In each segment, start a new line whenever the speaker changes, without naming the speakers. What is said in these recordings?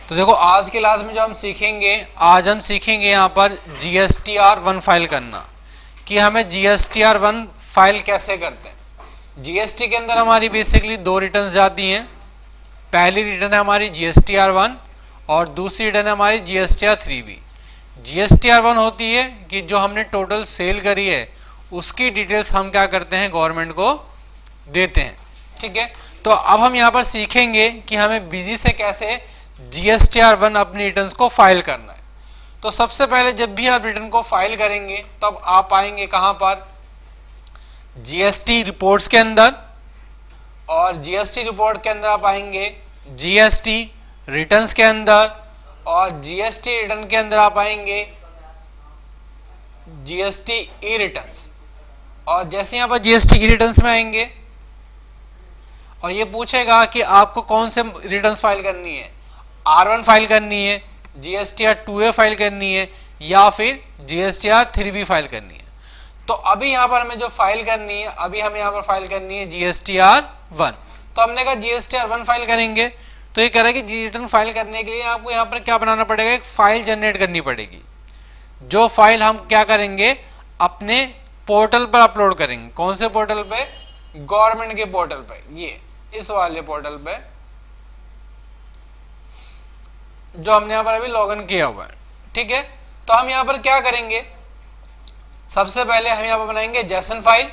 तो देखो आज की क्लास में जो हम सीखेंगे, आज हम सीखेंगे यहाँ पर GSTR1 फाइल करना, कि हमें GSTR1 फाइल कैसे करते हैं। जीएसटी के अंदर हमारी बेसिकली दो रिटर्न्स जाती हैं। पहली रिटर्न है हमारी GSTR1 और दूसरी रिटर्न है हमारी GSTR3B। GSTR1 होती है कि जो हमने टोटल सेल करी है उसकी डिटेल्स हम क्या करते हैं, गवर्नमेंट को देते हैं। ठीक है, तो अब हम यहाँ पर सीखेंगे कि हमें बिजी से कैसे GSTR1 अपनी रिटर्न्स को फाइल करना है। तो सबसे पहले जब भी आप रिटर्न को फाइल करेंगे तब आप आएंगे कहाँ पर, GST रिपोर्ट्स के अंदर, और GST रिपोर्ट के अंदर आप आएंगे GST रिटर्न्स के अंदर, और GST रिटर्न के अंदर आप आएंगे GST ई रिटर्न्स। और जैसे यहाँ पर GST ई रिटर्न्स में आएंगे और ये पूछेगा कि आपको कौन से रिटर्न्स फाइल करनी है, R1 फाइल करनी है, GSTR2A फाइल करनी है, या फिर GSTR3B फाइल करनी है। तो अभी यहाँ पर हमें जो फाइल करनी है, अभी हमें यहाँ पर फाइल करनी है GSTR1। तो हमने कहा GSTR1 फाइल करेंगे, तो ये कह रहा है कि रिटर्न फाइल करने के लिए आपको यहाँ पर क्या बनाना पड़ेगा, एक फाइल जनरेट करनी पड़ेगी। जो फाइल हम क्या करेंगे, अपने पोर्टल पर अपलोड करेंगे। कौन से पोर्टल पे, गवर्नमेंट के पोर्टल पे, ये इस वाले पोर्टल पे जो हमने यहाँ पर अभी लॉगिन किया हुआ है। ठीक है, तो हम यहाँ पर क्या करेंगे, सबसे पहले हम यहाँ पर बनाएंगे जेसन फाइल।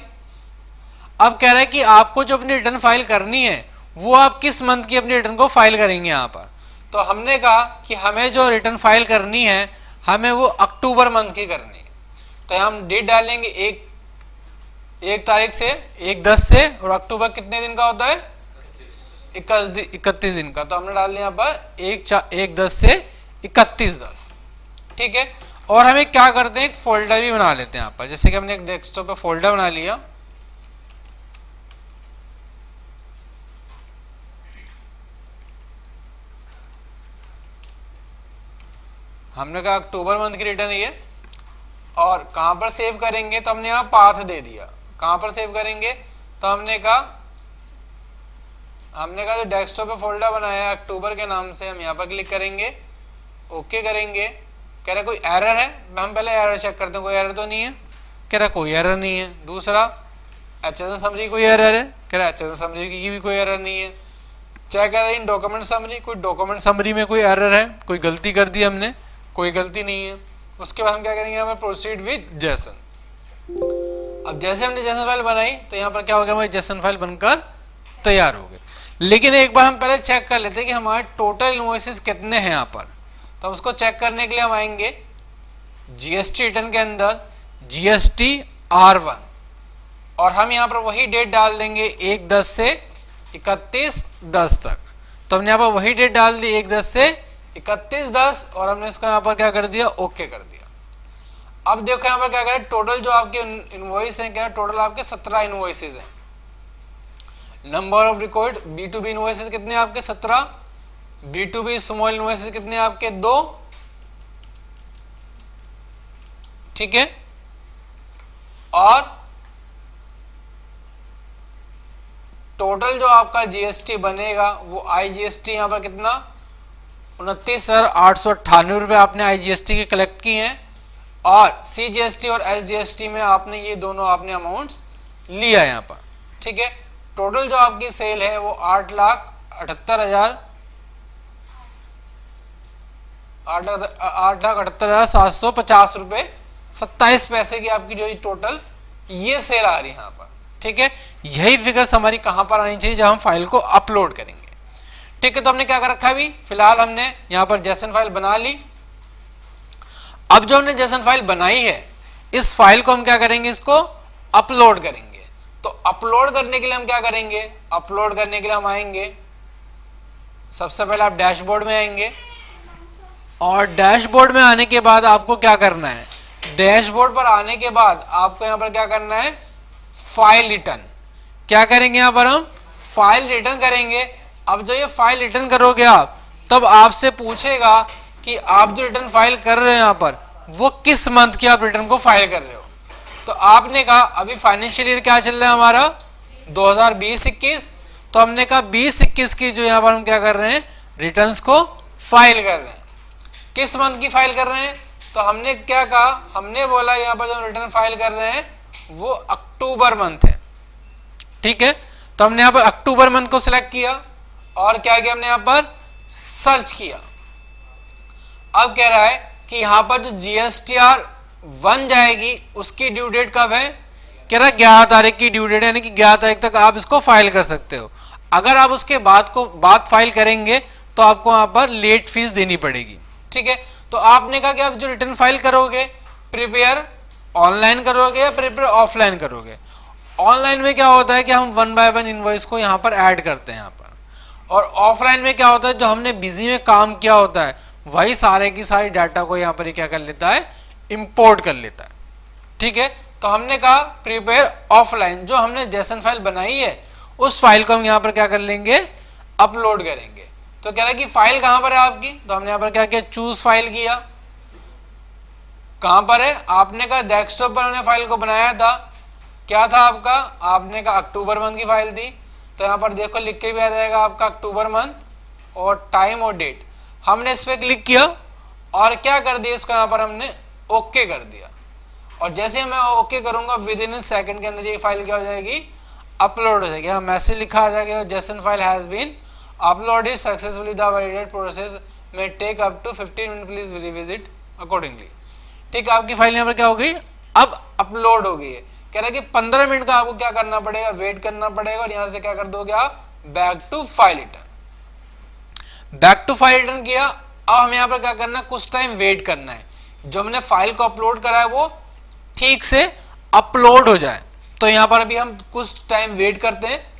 अब कह रहा है कि आपको जो अपनी रिटर्न फाइल करनी है वो आप किस मंथ की अपनी रिटर्न को फाइल करेंगे यहाँ पर। तो हमने कहा कि हमें जो रिटर्न फाइल करनी है हमें वो अक्टूबर मंथ की करनी है। तो हम डेट डालेंगे एक तारीख से, 1/10 से, और अक्टूबर कितने दिन का होता है, 31 दिन का। तो हमने डाल दिया यहाँ पर 1/10 से 31/10। ठीक है, और हमें क्या करते हैं, एक फोल्डर भी बना लेते हैं यहाँ पर। जैसे कि हमने एक डेस्कटॉप पे फोल्डर बना लिया, हमने कहा अक्टूबर मंथ की रिटर्न ये, और कहाँ पर सेव करेंगे, तो हमने यहाँ पाथ दे दिया। कहाँ पर सेव करेंगे, तो हमने कहा जो डेस्कटॉप पे फोल्डर बनाया है अक्टूबर के नाम से, हम यहाँ पर क्लिक करेंगे, ओके करेंगे। कह रहा कोई एरर है, हम पहले एरर चेक करते हैं, कोई एरर तो नहीं है। कह रहा कोई एरर नहीं है। दूसरा, HSN समरी कोई एरर है, कह रहा HSN समरी की भी कोई एरर नहीं है। चेक कर रहे हैं डॉक्यूमेंट समरी, कोई डॉक्यूमेंट समरी में कोई एरर है, कोई गलती कर दी हमने, कोई गलती नहीं है। उसके बाद हम क्या करेंगे, हमें प्रोसीड विद जेसन। अब जैसे हमने जेसन फाइल बनाई तो यहाँ पर क्या हो गया, हमारी जेसन फाइल बनकर तैयार हो गई। लेकिन एक बार हम पहले चेक कर लेते हैं कि हमारे टोटल इनवॉइसेस कितने हैं यहाँ पर। तो उसको चेक करने के लिए हम आएंगे GST रिटर्न के अंदर GSTR1, और हम यहाँ पर वही डेट डाल देंगे 1/10 से 31/10 तक। तो हमने यहाँ पर वही डेट डाल दी 1/10 से 31/10, और हमने इसको यहाँ पर क्या कर दिया, ओके कर दिया। अब देखो यहाँ पर क्या करें, टोटल जो आपके इनवॉइस हैं, क्या टोटल आपके 17 इनवॉइसेस हैं। Number of record B2B invoices कितने आपके, 17। B2B स्मॉल इनवॉइसेस कितने आपके, 2। ठीक है, और टोटल जो आपका GST बनेगा वो IGST यहाँ पर कितना, 29,898 रुपये आपने IGST के कलेक्ट किए हैं, और CGST और SGST में आपने ये दोनों आपने अमाउंट्स लिया यहाँ पर। ठीक है, टोटल जो आपकी सेल है वो 8,78,750 रुपये 27 पैसे की आपकी जो टोटल ये सेल आ रही है यहाँ पर। ठीक है, यही फिगर्स हमारी कहाँ पर आनी चाहिए, जब हम फाइल को अपलोड करेंगे। ठीक है, तो हमने क्या कर रखा है, अभी फिलहाल हमने यहाँ पर जेसन फाइल बना ली। अब जो हमने जेसन फाइल बनाई है, इस फाइल को हम क्या करेंगे, इसको अपलोड करेंगे। तो अपलोड करने के लिए हम क्या करेंगे, अपलोड करने के लिए हम आएंगे, सबसे पहले आप डैशबोर्ड में आएंगे, और डैशबोर्ड में आने के बाद आपको क्या करना है, डैशबोर्ड पर आने के बाद आपको यहाँ पर क्या करना है, फाइल रिटर्न। क्या करेंगे, यहाँ पर हम फाइल रिटर्न करेंगे। अब जो ये फाइल रिटर्न करोगे आप, तब आपसे पूछेगा कि आप जो रिटर्न फाइल कर रहे हो यहाँ पर वो किस मंथ की आप रिटर्न को फाइल कर रहे हो। तो आपने कहा अभी फाइनेंशियल ईयर क्या चल रहा है हमारा, 2020-21। तो हमने कहा 20-21 की जो यहाँ पर हम क्या कर रहे हैं, रिटर्न्स को फाइल कर रहे हैं। किस मंथ की फाइल कर रहे हैं? तो हमने क्या कहा, हमने बोला यहाँ पर जो रिटर्न फाइल कर रहे हैं वो अक्टूबर मंथ है। ठीक है, तो हमने यहाँ पर अक्टूबर मंथ को सिलेक्ट किया और क्या किया हमने यहाँ पर सर्च किया। अब कह रहा है कि यहाँ पर जो GSTR 1 जाएगी उसकी ड्यू डेट कब है? कह रहा है 11 तारीख की ड्यू डेट है, यानी कि 11 तारीख तक आप इसको फाइल कर सकते हो। अगर आप उसके बाद फाइल करेंगे तो आपको वहां पर लेट फीस देनी पड़ेगी। ठीक है, तो आपने कहा कि आप जो रिटर्न फाइल करोगे प्रिपेयर ऑनलाइन करोगे या प्रिपेयर ऑफलाइन करोगे? ऑनलाइन में क्या होता है कि हम 1 बाय 1 इनवॉइस को यहाँ पर ऐड करते हैं यहाँ पर, और ऑफलाइन में क्या होता है जो हमने बिजी में काम किया होता है वही सारे की सारी डाटा को यहाँ पर क्या कर लेता है, इंपोर्ट कर लेता है। ठीक है, तो हमने कहा प्रिपेयर ऑफलाइन, जो हमने जेसन फाइल बनाई है उस फाइल को हम यहाँ पर क्या कर लेंगे, अपलोड करेंगे। तो कह रहा है कि फाइल कहाँ पर है आपकी, तो हमने यहाँ पर क्या किया, चूज फाइल किया। कहाँ पर है? आपने कहा डेस्कटॉप पर हमने फाइल को बनाया था, क्या था आपका, आपने कहा अक्टूबर मंथ की फाइल थी। तो यहाँ पर देखो लिख के भी आ जाएगा आपका अक्टूबर मंथ और टाइम और डेट। हमने इस पर क्लिक किया और क्या कर दिया, इसको यहाँ पर हमने ओके कर दिया। और जैसे मैं ओके करूंगा विद इन सेकंड के अंदर ये फाइल क्या हो जाएगी, अपलोड हो जाएगी। यहाँ मैसेज लिखा आ जाएगा JSON file has been uploaded successfully, the validate process में take up to 15 minute, please revisit accordingly. ठीक है, आपकी फाइल यहाँ पर क्या हो गई, अब अपलोड हो गई है। कह रहा है कि 15 मिनट का आपको क्या करना पड़ेगा, वेट करना पड़ेगा, और यहां से क्या कर दोगे आप, back to file return. Back to file return किया। अब हमें यहाँ पर क्या करना है, कुछ टाइम वेट करना है, जो हमने फाइल को अपलोड करा है वो ठीक से अपलोड हो जाए। तो यहां पर अभी हम कुछ टाइम वेट करते हैं।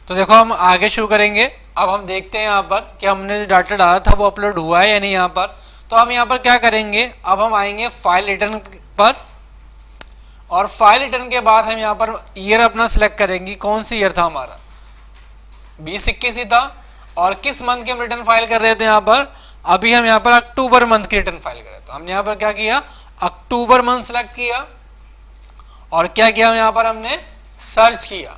तो देखो हम आगे शुरू करेंगे। अब हम देखते हैं यहाँ पर कि हमने जो डाटा डाला था वो अपलोड हुआ है या नहीं यहाँ पर। तो हम यहाँ पर क्या करेंगे, अब हम आएंगे फाइल रिटर्न पर, और फाइल रिटर्न के बाद हम यहाँ पर ईयर अपना सिलेक्ट करेंगे, कौन सी ईयर था हमारा, 2021 ही था। और किस मंथ की हम रिटर्न फाइल कर रहे थे यहाँ पर, अभी हम यहाँ पर अक्टूबर मंथ की रिटर्न फाइल कर रहे थे। तो हमने यहाँ पर क्या किया, अक्टूबर मंथ सिलेक्ट किया और क्या किया यहाँ पर हमने सर्च किया,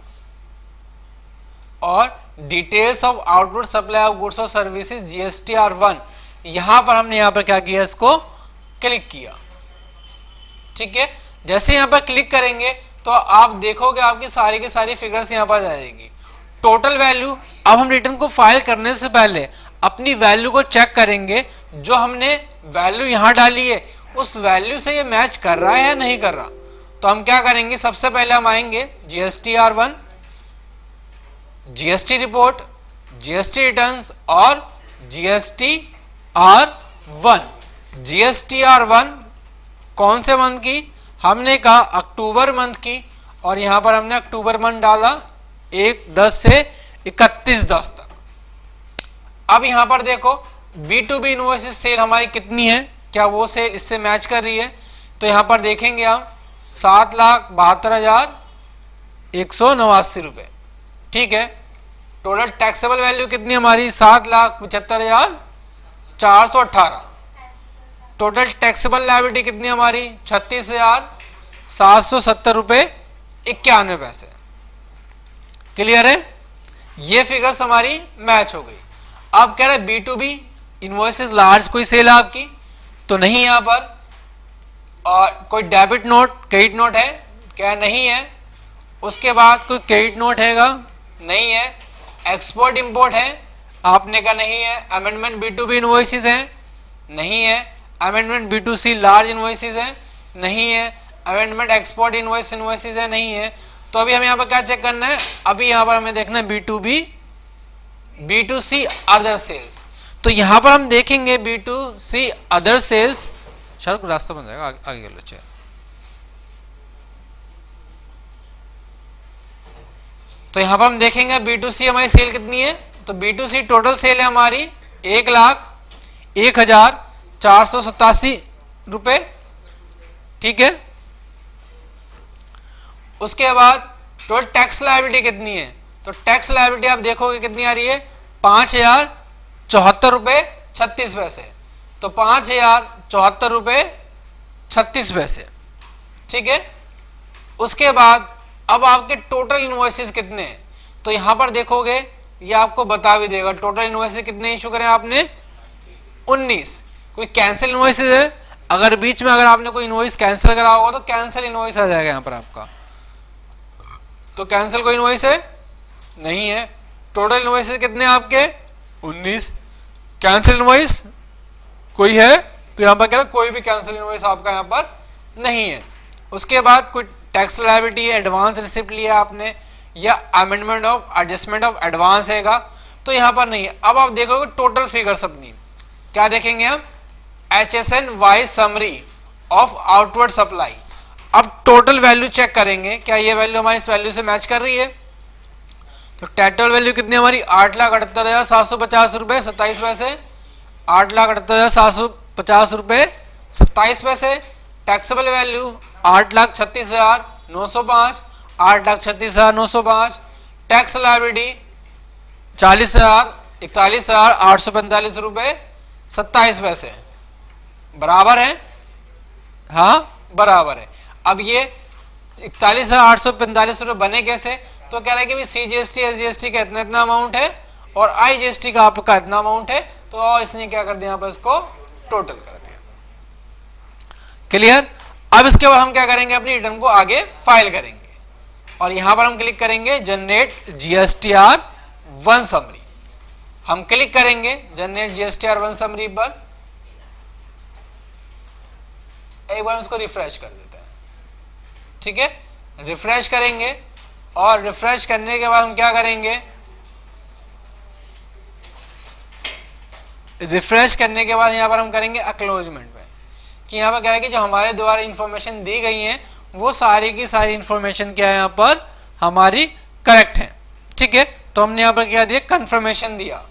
और details of output supply of goods और सर्विसेज GSTR 1, यहां पर हमने यहां पर क्या किया, इसको क्लिक किया। ठीक है, जैसे यहां पर क्लिक करेंगे तो आप देखोगे आपकी सारी की सारी फिगर्स यहां पर आ जाएगी। टोटल वैल्यू, अब हम रिटर्न को फाइल करने से पहले अपनी वैल्यू को चेक करेंगे, जो हमने वैल्यू यहां डाली है उस वैल्यू से ये मैच कर रहा है या नहीं कर रहा। तो हम क्या करेंगे, सबसे पहले हम आएंगे GSTR 1, GST report, GST returns और GSTR 1। GSTR 1 कौन से मंथ की, हमने कहा अक्टूबर मंथ की, और यहां पर हमने अक्टूबर मंथ डाला 1/10 से 31/10 तक। अब यहां पर देखो B2B इनवॉइसेस सेल हमारी कितनी है, क्या वो सेल इससे मैच कर रही है। तो यहां पर देखेंगे हम 7,72,189 रुपए। ठीक है, टोटल टैक्सेबल वैल्यू कितनी हमारी, 7,75,418। टोटल टैक्सेबल लायबिलिटी कितनी हमारी, 36,770 रुपए 91 पैसे। क्लियर है, ये फिगर्स हमारी मैच हो गई। अब कह रहे हैं B2B इनवॉइसेस लार्ज कोई सेल है आपकी, तो नहीं यहाँ पर। और कोई डेबिट नोट क्रेडिट नोट है क्या, नहीं है। उसके बाद कोई क्रेडिट नोट हैगा, नहीं है। एक्सपोर्ट इंपोर्ट है, आपने कहा नहीं है। अमेंडमेंट B2B इनवॉइसेस हैं, नहीं है। अमेंडमेंट B2C लार्ज इनवॉइसेस हैं, नहीं है। अमेंडमेंट एक्सपोर्ट इनवॉइसेस है, नहीं है। तो अभी हमें यहाँ पर क्या चेक करना है, अभी यहाँ पर हमें देखना है B2B B2C अदर सेल्स। तो यहाँ पर हम देखेंगे B2C अदर सेल्स, चलो रास्ता बन जाएगा, आगे कर लो। चलो तो यहाँ पर हम देखेंगे B2C हमारी सेल कितनी है। तो B2C टोटल सेल है हमारी 1,01,487 रुपए। ठीक है, उसके बाद टोटल टैक्स लायबिलिटी कितनी है, तो टैक्स लायबिलिटी आप देखोगे कितनी आ रही है, 5,074 रुपए 36 पैसे। तो 5,074 रुपए 36 पैसे। ठीक है, उसके बाद अब आपके टोटल इनवॉइसेस कितने हैं, तो यहां पर देखोगे ये आपको बता भी देगा टोटल इनवॉइस कितने इशू करें आपने, 19। कोई कैंसिल इनवॉइस है, अगर बीच में अगर आपने कोई इनवॉइस कैंसिल करा होगा तो कैंसिल इनवॉइस आ जाएगा यहां पर आपका, तो कैंसिल कोई इनवॉइस है नहीं है। टोटल इनवॉइस कितने आपके 19। कैंसिल इनवॉइस कोई है, तो यहां पर कह रहा कोई भी कैंसिल इनवॉइस आपका यहां पर नहीं है। उसके बाद कोई टैक्स लायबिलिटी है, एडवांस रिसिप्ट लिया आपने, या amendment of adjustment of advance हैगा, तो यहां पर नहीं है। अब आप देखोगे टोटल फिगर्स अपनी क्या देखेंगे हम, HSN wise summary of outward supply. अब टोटल वैल्यू चेक करेंगे क्या ये वैल्यू हमारी इस वैल्यू से मैच कर रही है, तो टोटल वैल्यू कितनी हमारी 8,78,750 रुपए 27 पैसे, 8,78,750 रुपए 27 पैसे। Taxable value 8,36,905, 8,36,905। टैक्स लायबिलिटी 41,845 रुपए 27 पैसे, बराबर है, हाँ बराबर है। अब ये 41,845 रुपए बने कैसे, तो कह रहा है कि CGST SGST का इतना इतना अमाउंट है और IGST का आपका इतना अमाउंट है, तो और इसने क्या कर दिया यहाँ पर इसको टोटल कर दिया। क्लियर। अब इसके बाद हम क्या करेंगे, अपनी रिटर्न को आगे फाइल करेंगे और यहां पर हम क्लिक करेंगे जनरेट GSTR 1 समरी। हम क्लिक करेंगे जनरेट GSTR 1 समरी पर, एक बार इसको रिफ्रेश कर देते हैं, ठीक है। रिफ्रेश करेंगे और रिफ्रेश करने के बाद हम क्या करेंगे, रिफ्रेश करने के बाद यहां पर हम करेंगे एक्नॉलेजमेंट पे, कि यहां पर क्या है कि जो हमारे द्वारा इंफॉर्मेशन दी गई है वो सारी की सारी इंफॉर्मेशन क्या है यहां पर हमारी करेक्ट है, ठीक है। तो हमने यहां पर क्या दिया, कंफर्मेशन दिया।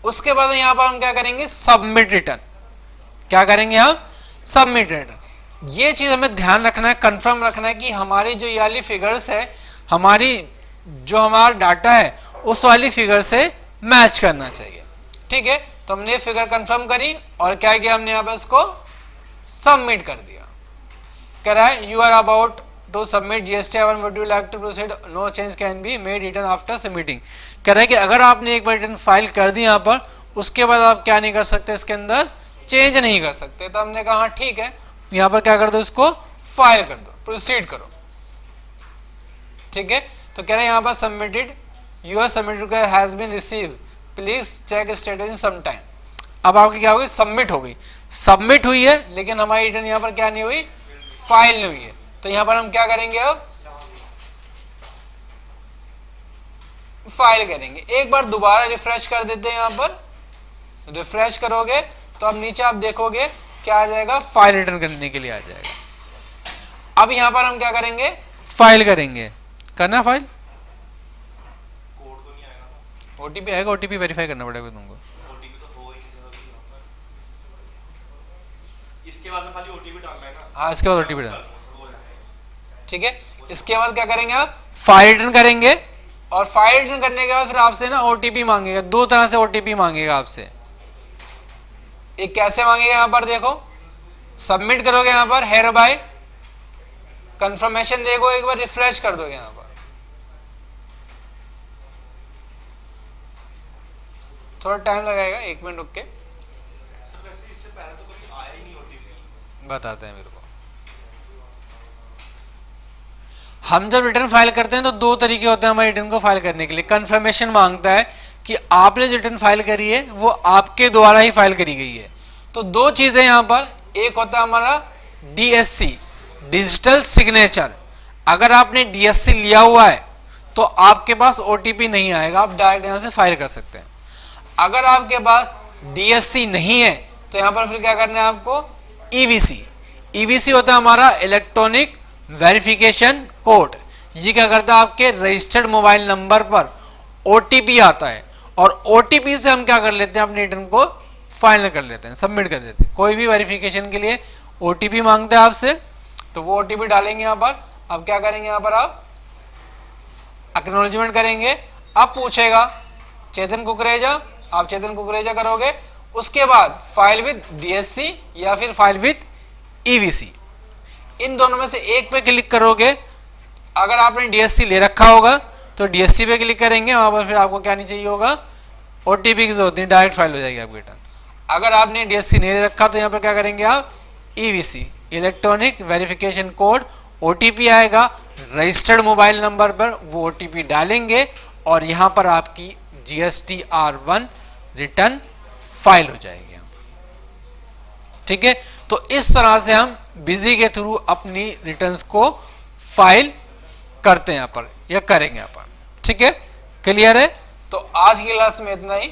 उसके बाद यहां पर हम क्या करेंगे, सबमिट रिटर्न। क्या करेंगे हम, सबमिट रिटर्न। ये चीज हमें ध्यान रखना है, कंफर्म रखना है कि हमारी जो ये वाली फिगर्स है, हमारी जो हमारा डाटा है उस वाली फिगर से मैच करना चाहिए, ठीक है। तो हमने फिगर कंफर्म करी और क्या किया हमने यहाँ पर इसको सबमिट कर दिया। कह रहा है you are about to submit GSTR 1, would you like to proceed, no change can be made return after submitting. कह रहा है कि अगर आपने एक बार रिटर्न फाइल कर दी यहाँ पर, उसके बाद आप क्या नहीं कर सकते, इसके अंदर चेंज नहीं कर सकते। तो हमने कहा ठीक है, यहाँ पर क्या कर दो, इसको फाइल कर दो, प्रोसीड करो, ठीक है। तो कह रहे हैं यहाँ पर submitted, your submitted has been receive, please check status in some time. अब आपकी क्या होगी, सबमिट हो गई, सबमिट हुई है, लेकिन हमारी रिटर्न यहाँ पर क्या नहीं हुई, फाइल नहीं हुई है। तो यहाँ पर हम क्या करेंगे, अब फाइल करेंगे। एक बार दोबारा रिफ्रेश कर देते हैं, यहाँ पर रिफ्रेश करोगे तो अब नीचे आप देखोगे क्या आ जाएगा, फाइल रिटर्न करने के लिए आ जाएगा। अब यहाँ पर हम क्या करेंगे, फाइल करेंगे, करना फाइल,
कोड तो नहीं आएगा,
OTP आएगा, OTP वेरीफाई करना पड़ेगा तुमको।
OTP तो हो ही नहीं सकता, इसके बाद में खाली OTP डालना है ना,
हाँ इसके बाद OTP डाल, ठीक है। इसके बाद क्या करेंगे, आप फाइल रिटर्न करेंगे और फाइल रिटर्न करने के बाद फिर आपसे ना OTP मांगेगा, दो तरह से OTP मांगेगा आपसे। एक कैसे मांगेगा, यहाँ पर देखो, सबमिट करोगे यहाँ पर हेयर बाय कंफर्मेशन देखो, एक बार रिफ्रेश कर दोगे यहाँ पर, थोड़ा टाइम लगेगा, 1 मिनट रुक के
सर वैसे इससे पहले तो कभी आया ही नहीं OTP,
बताते हैं मेरे को। हम जब रिटर्न फाइल करते हैं तो दो तरीके होते हैं हमारे रिटर्न को फाइल करने के लिए। कंफर्मेशन मांगता है कि आपने जो रिटर्न फाइल करी है वो आपके द्वारा ही फाइल करी गई है। तो दो चीजें यहां पर, एक होता है हमारा DSC, डिजिटल सिग्नेचर। अगर आपने DSC लिया हुआ है तो आपके पास OTP नहीं आएगा, आप डायरेक्ट यहां से फाइल कर सकते हैं। अगर आपके पास DSC नहीं है तो यहां पर फिर क्या करना है आपको, EVC होता है हमारा इलेक्ट्रॉनिक वेरिफिकेशन कोड। ये क्या करता है, आपके रजिस्टर्ड मोबाइल नंबर पर OTP आता है और OTP से हम क्या कर लेते हैं, अपने रिटर्न को फाइनल कर लेते हैं, सबमिट कर देते हैं। कोई भी वेरिफिकेशन के लिए OTP मांगता है आपसे, तो वो OTP डालेंगे यहाँ पर। अब क्या करेंगे, यहाँ पर आप एक्नॉलेजमेंट करेंगे। अब पूछेगा चेतन कुकरेजा, आप चेतन कुकरेजा करोगे। उसके बाद फाइल विद DSC या फिर फाइल विद EVC, इन दोनों में से एक पे क्लिक करोगे। अगर आपने DSC ले रखा होगा तो DSC पे क्लिक करेंगे, वहां पर फिर आपको क्या नहीं चाहिए होगा, OTP की जरूरत नहीं, डायरेक्ट फाइल हो जाएगी आपकी रिटर्न। अगर आपने DSC नहीं रखा तो यहाँ पर क्या करेंगे आप, EVC electronic verification code, OTP आएगा रजिस्टर्ड मोबाइल नंबर पर, वो OTP डालेंगे और यहाँ पर आपकी GSTR1 रिटर्न फाइल हो जाएगी। ठीक है, तो इस तरह से हम बिजी के थ्रू अपनी रिटर्न्स को फाइल करते हैं यहाँ पर या करेंगे यहाँ पर। ठीक है, क्लियर है? तो आज की क्लास में इतना ही।